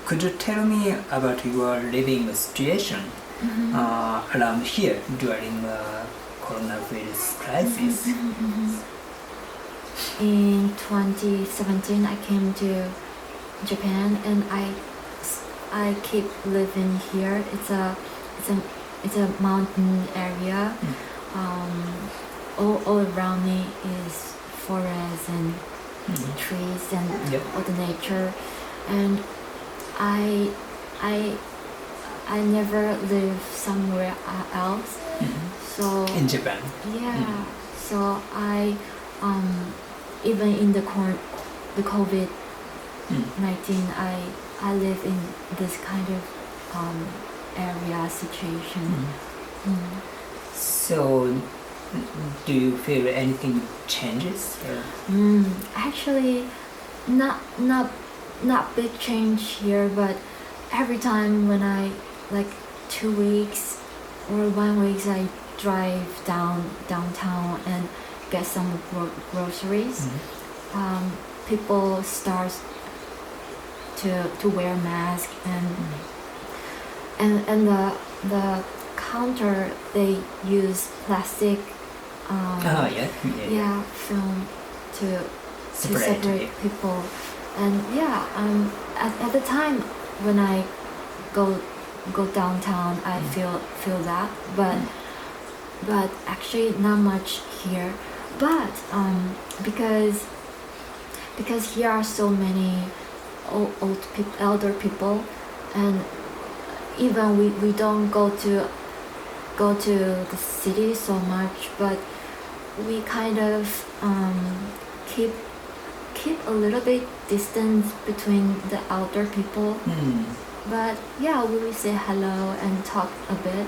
could you tell me about your living situation around here during the coronavirus crisis? In 2017, I came to Japan, and I keep living here. It's a mountain area. All around me is forests and trees and all the nature, and I never live somewhere else. So in Japan. yeah, so I even in the COVID-19, I live in this kind of area situation. So, do you feel anything changes? Actually, not big change here, but every time when I 2 weeks or 1 week I drive downtown and get some groceries, people start to wear masks, and the counter they use plastic film to separate people. And at the time when I go downtown, I feel that, but actually not much here. But because here are so many elder people, and even we don't go to the city so much, but we kind of keep a little bit distance between the elder people. But we will say hello and talk a bit,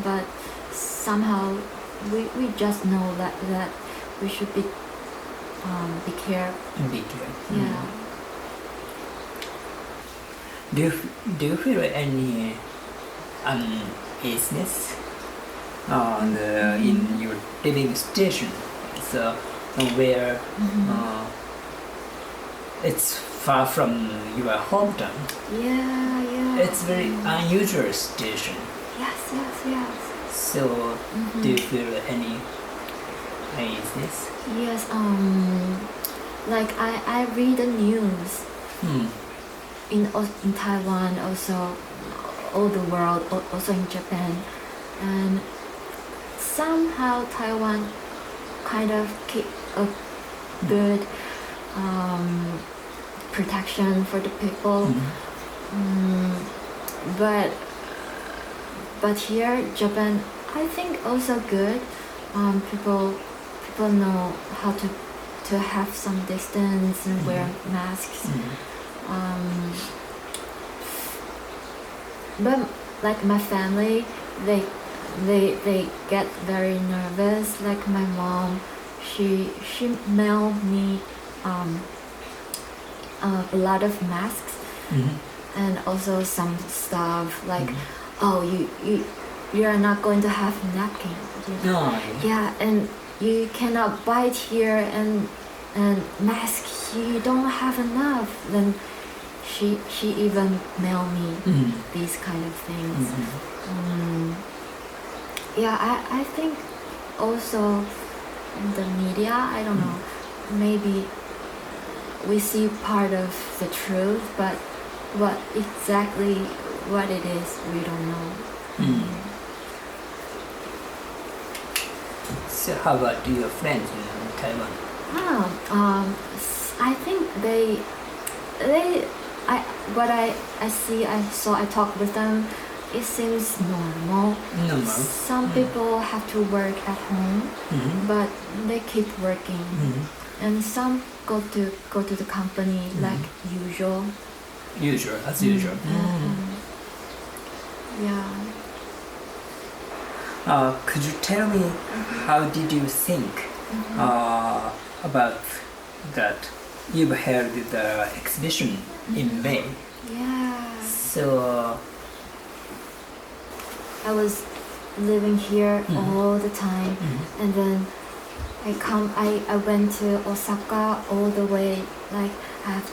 but somehow we just know that we should be careful. Do you feel any uneasiness in your living station? So where it's far from your hometown. It's very unusual station. Yes. So do you feel any uneasiness? Yes. I read the news in Taiwan, also all the world, also in Japan, and somehow Taiwan kind of keep a good protection for the people. But here Japan, I think also good. People know how to have some distance and wear masks. But my family, they get very nervous. Like my mom, she mailed me a lot of masks, and also some stuff like you are not going to have napkin. And you cannot buy it here, and mask you don't have enough. Then she even mailed me these kind of things. I think also the media, I don't know, maybe we see part of the truth, but what exactly what it is, we don't know. So how about your friends in Taiwan? I think I talk with them, it seems normal. Some people have to work at home, but they keep working, and some go to the company like usual. As usual. Could you tell me how did you think about that you've held the exhibition in May? So I was living here all the time, and then I went to Osaka all the way. Like I have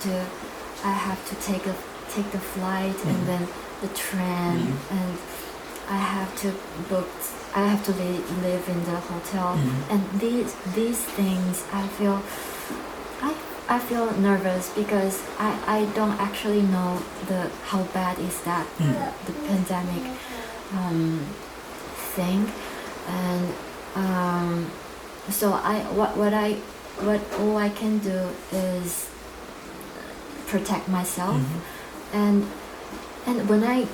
to take a take the flight and then the train, and I have to book. I have to live in the hotel, and these things I feel nervous because I don't actually know how bad is that the pandemic thing, and so what all I can do is protect myself, and when I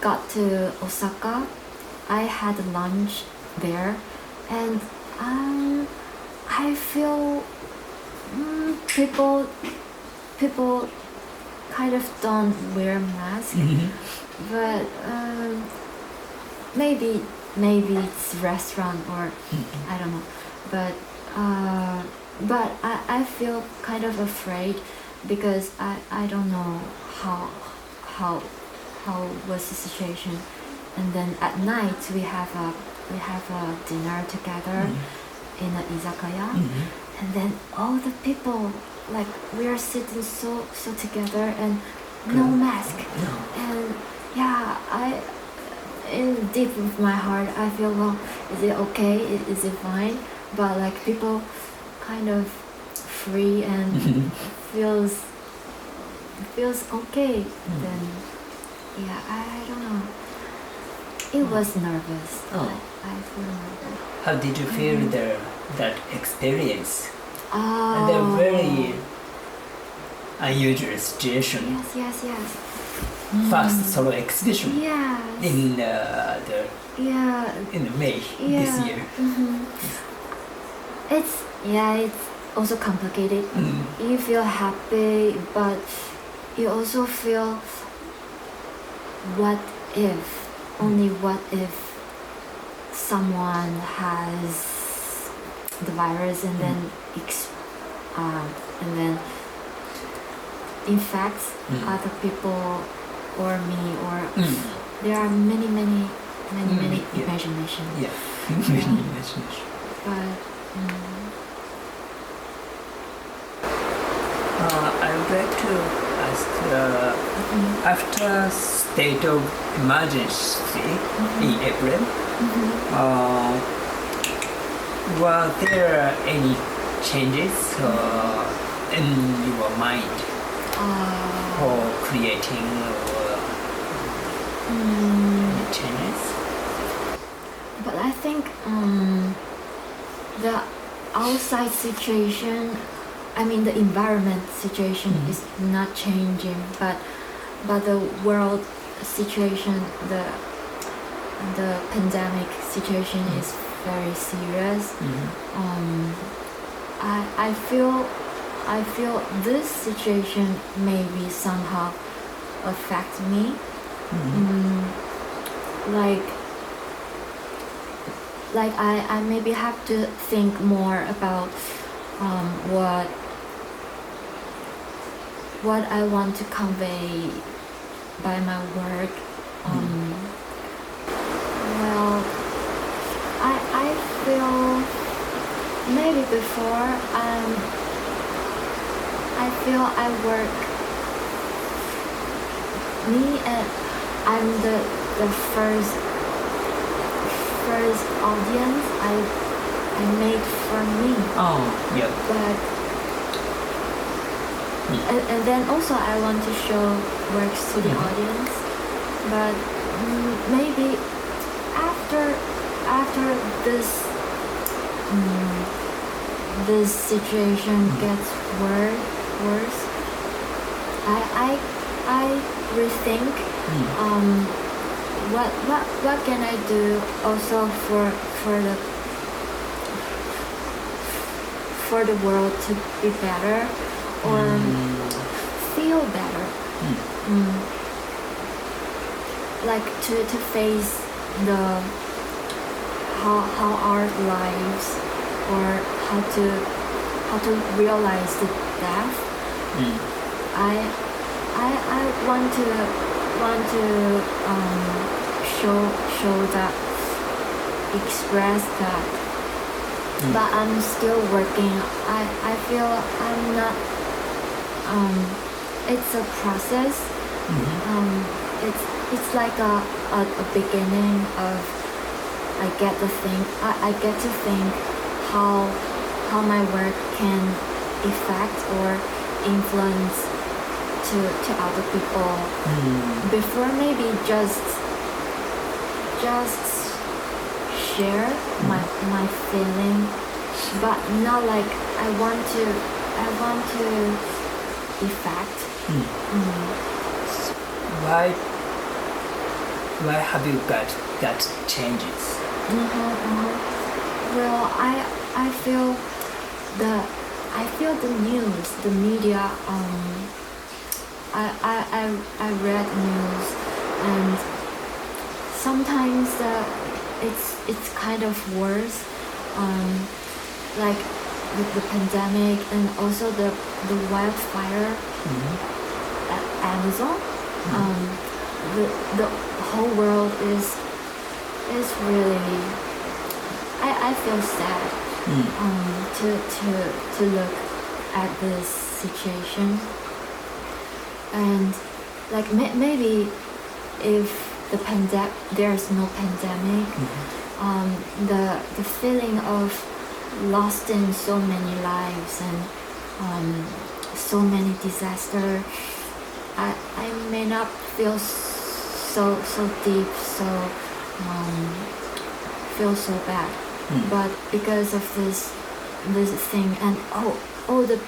got to Osaka, I had lunch there, and I feel people kind of don't wear masks, but maybe it's restaurant or I don't know, but I feel kind of afraid because I don't know how was the situation. And then at night we have a dinner together in an izakaya, and then all the people, like, we are sitting so together and no mask, and in deep of my heart I feel, well, is it okay? Is it fine? But like people kind of free and feels okay. Then I don't know. It was nervous. I feel nervous. How did you feel that experience? Oh. The very unusual situation. Yes. First solo exhibition. Yes. In May this year. It's also complicated. You feel happy, but you also feel what if someone has the virus and then infects other people or me, or there are many imagination. Yeah, many imagination. But I would like to ask, after state of emergency in April, were there any changes in your mind for creating any changes? But I think the outside situation, I mean the environment situation is not changing, but the world situation, the pandemic situation is very serious. I feel this situation maybe somehow affect me. Like I maybe have to think more about what I want to convey by my work. Well, I feel maybe before I feel I work me and I'm the first audience I made for me. Oh, yeah. But and then also I want to show works to the audience. But maybe after this situation gets worse, I rethink what can I do also for the world to be better or feel better. Like to face how our lives, or how to realize the death. I want to show that, express that. But I'm still working. I feel I'm not. It's a process, It's like a beginning of I get to think how my work can affect or influence to other people. Before maybe just share my feeling, but not like I want to affect. Why have you got that changes? Well, I feel the news, the media. I read news, and sometimes it's kind of worse. Like with the pandemic and also the wildfire at Amazon. The whole world is really. I feel sad to look at this situation, and like maybe if there's no pandemic, the feeling of lost in so many lives and so many disasters, I may not feel so deep, feel so bad. But because of this thing and all the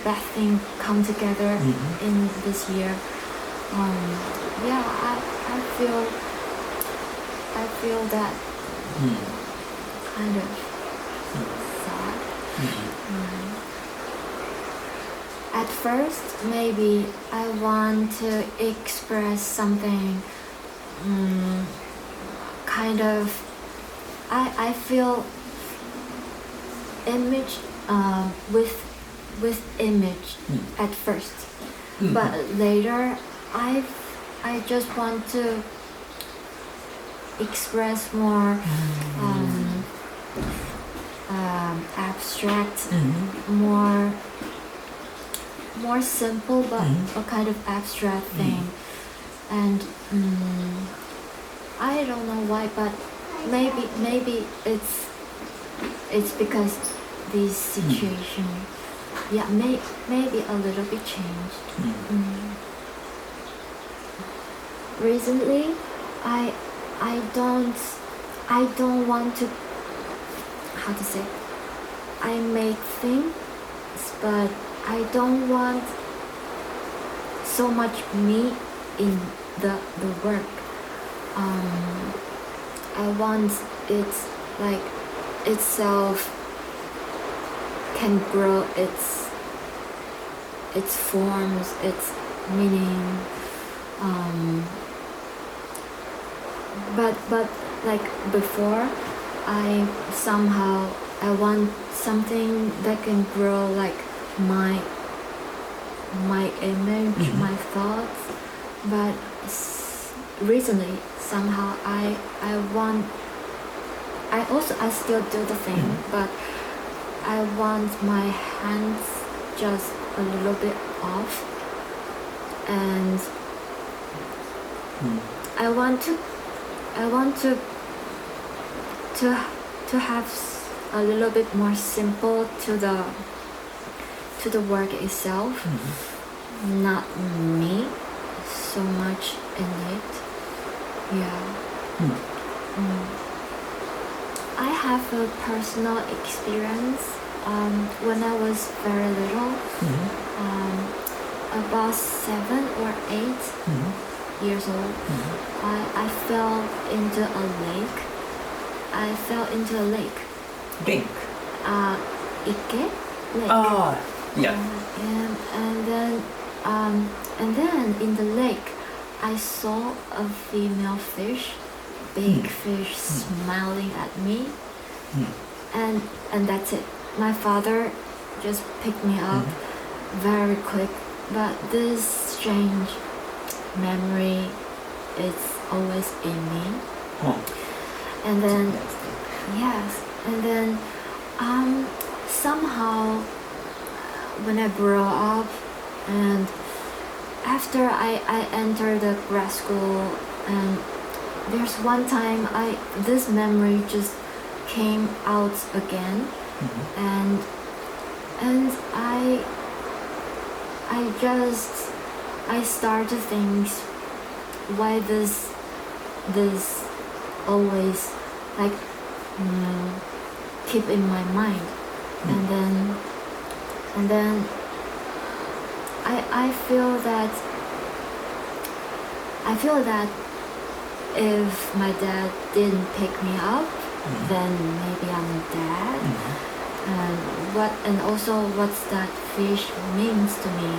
bad things come together in this year, I feel that kind of sad. At first, maybe I want to express something kind of. I feel image with image at first, but later I just want to express more abstract, more simple, but a kind of abstract thing, and I don't know why, but maybe it's because this situation, maybe a little bit changed. Recently, I don't want to, how to say, I make things, but I don't want so much me in the work. I want it like itself can grow its forms, its meaning. But like before, I want something that can grow like my image, my thoughts. But recently, somehow I still do the thing, but I want my hands just a little bit off, and I want to have a little bit more simple to the work itself, not me so much in it. I have a personal experience when I was very little, about 7 or 8 years old. I fell into a lake. Lake. Ike lake. And then in the lake, I saw a female fish, big fish, smiling at me, and that's it. My father just picked me up very quick, but this strange memory is always in me. And then somehow when I grow up and after I entered the grad school, and there's one time this memory just came out again, and I started to think why this always like keep in my mind, and then I feel that if my dad didn't pick me up, then maybe I'm dead. And also what's that fish means to me,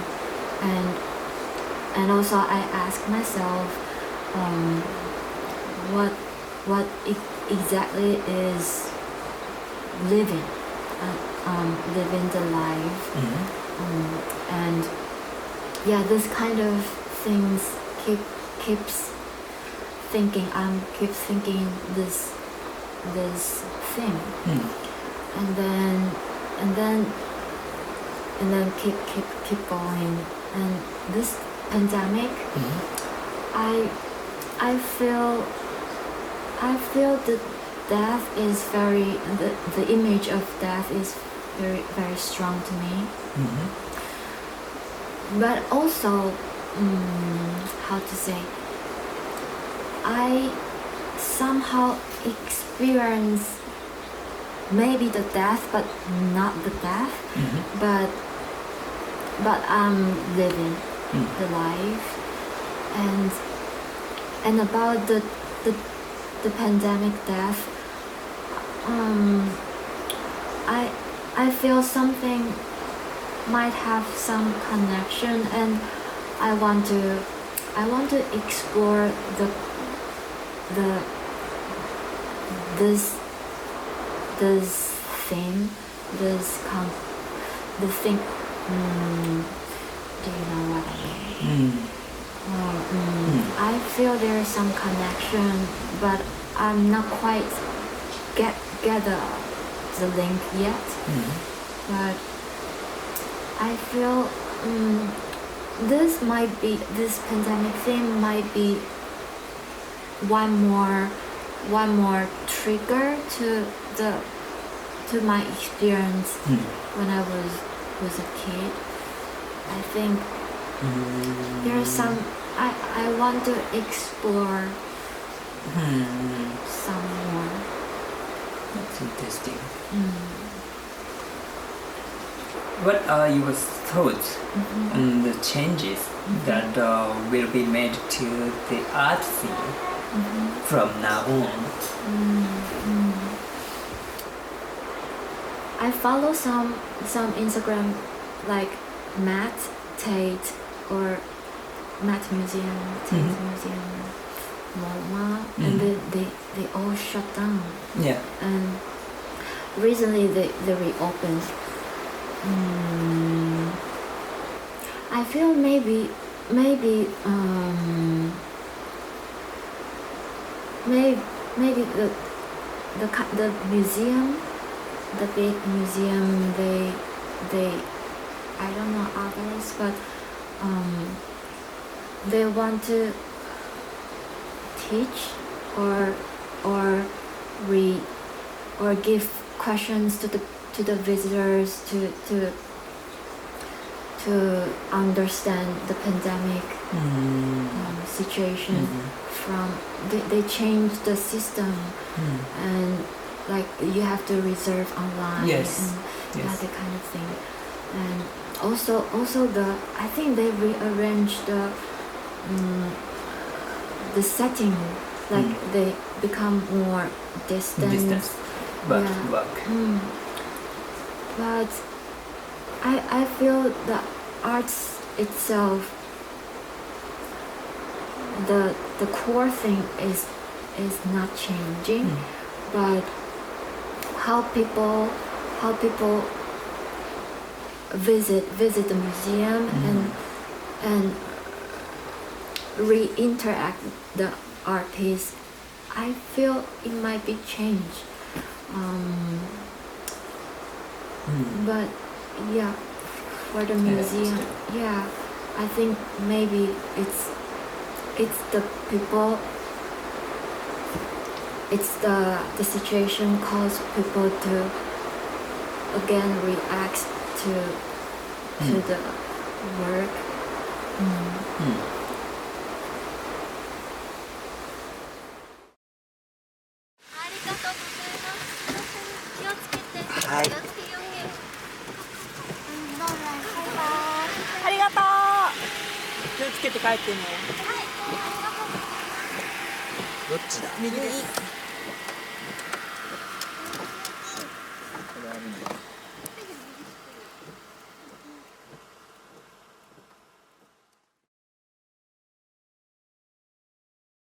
and also I ask myself what exactly is living the life, and yeah, this kind of things keeps thinking. Keep thinking this thing, and then keep going. And this pandemic, I feel that death is the image of death is very, very strong to me. But also, how to say, I somehow experience maybe the death, but not the death. But I'm living the life, and about the pandemic death, I feel something might have some connection, and I want to explore this thing, the thing. Do you know what I mean? I feel there is some connection, but I'm not quite get the link yet. But I feel this pandemic thing might be one more trigger to my experience when I was a kid. I think there's some I want to explore some more. That's interesting. What are your thoughts on the changes that will be made to the art scene from now on? I follow some Instagram like Matt Tate or Matt Museum, Tate Museum, MoMA, and they all shut down. Yeah. And recently they reopened. I feel maybe the museum, the big museum, they I don't know others, but they want to teach or give questions to the visitors to understand the pandemic situation. From they changed the system, and like you have to reserve online, Yes. and that kind of thing. And also I think they rearranged the setting, like they become more distant. But Yeah. work. But I feel the arts itself, the core thing is not changing, but how people visit the museum and re-interact the art piece, I feel it might be changed. But yeah, for the museum, yeah, I think maybe it's the people, it's the situation cause people to again react to the work. Mm. ありがとうございます。気をつけて。はい気をつけようね。どうもバイバイ。ありがとう。気をつけて帰ってね。はい、ありがとう。どっちだ？右です。